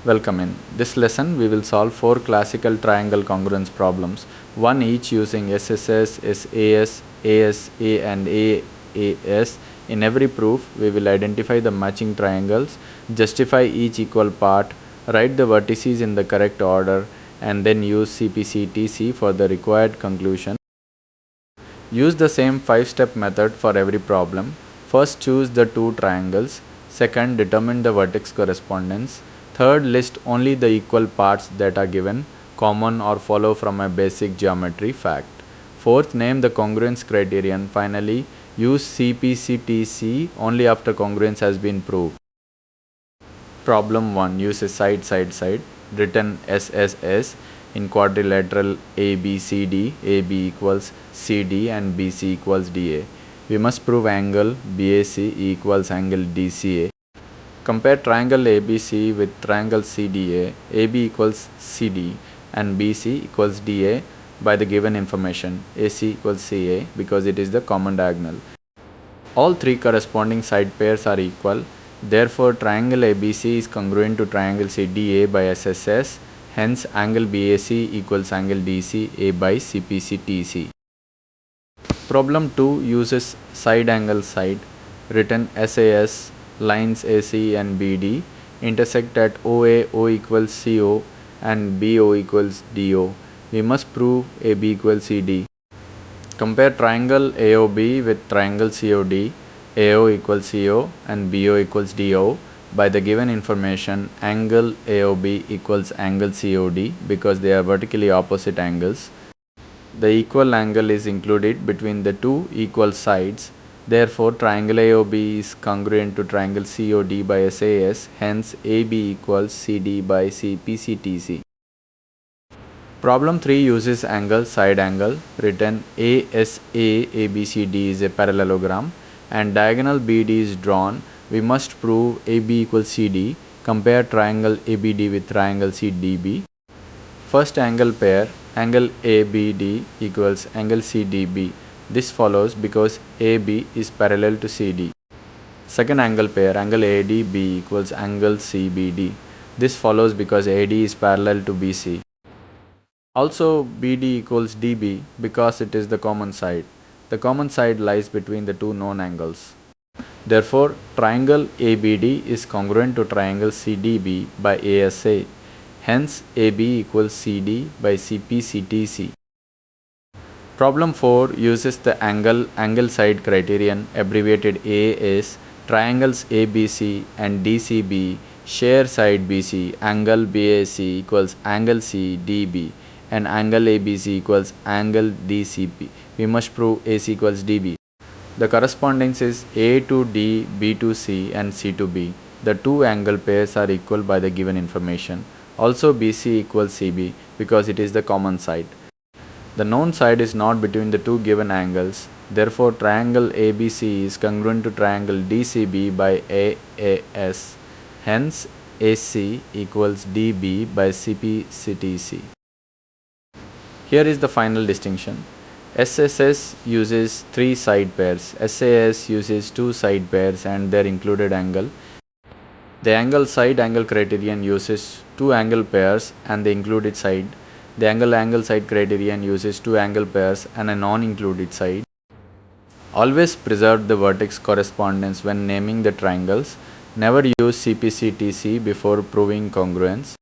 Welcome in. This lesson we will solve 4 classical triangle congruence problems, one each using SSS, SAS, ASA and AAS. In every proof, we will identify the matching triangles, justify each equal part, write the vertices in the correct order, and then use CPCTC for the required conclusion. Use the same 5-step method for every problem. First, choose the 2 triangles. Second, determine the vertex correspondence. Third, list only the equal parts that are given, common or follow from a basic geometry fact. Fourth, name the congruence criterion. Finally, use CPCTC only after congruence has been proved. Problem 1 uses side. Written SSS in quadrilateral ABCD, AB equals CD and BC equals DA. We must prove angle BAC equals angle DCA. Compare triangle ABC with triangle CDA. AB equals CD and BC equals DA by the given information. AC equals CA because it is the common diagonal. All 3 corresponding side pairs are equal. Therefore, triangle ABC is congruent to triangle CDA by SSS. Hence, angle BAC equals angle DCA by CPCTC. Problem 2 uses side angle side. Written SAS. Lines AC and BD intersect at OA, O equals CO and BO equals DO. We must prove AB equals CD. Compare triangle AOB with triangle COD. AO equals CO and BO equals DO. By the given information, angle AOB equals angle COD because they are vertically opposite angles. The equal angle is included between the 2 equal sides. Therefore, triangle AOB is congruent to triangle COD by SAS, hence AB equals CD by CPCTC. Problem 3 uses angle side angle. Written ASA ABCD is a parallelogram and diagonal BD is drawn. We must prove AB equals CD. Compare triangle ABD with triangle CDB. First angle pair, angle ABD equals angle CDB. This follows because AB is parallel to CD. Second angle pair, angle ADB equals angle CBD. This follows because AD is parallel to BC. Also, BD equals DB because it is the common side. The common side lies between the 2 known angles. Therefore, triangle ABD is congruent to triangle CDB by ASA. Hence, AB equals CD by CPCTC. Problem 4 uses the angle side criterion abbreviated AAS. Triangles ABC and DCB share side BC. Angle BAC equals angle CDB and angle ABC equals angle DCB. We must prove AC equals DB. The correspondence is A to D, B to C and C to B. The 2 angle pairs are equal by the given information. Also, BC equals CB because it is the common side. The known side is not between the 2 given angles. Therefore, triangle ABC is congruent to triangle DCB by AAS. Hence, AC equals DB by CPCTC. Here is the final distinction. SSS uses 3 side pairs. SAS uses 2 side pairs and their included angle. The angle side angle criterion uses 2 angle pairs and the included side. The angle side criterion uses 2 angle pairs and a non-included side. Always preserve the vertex correspondence when naming the triangles. Never use CPCTC before proving congruence.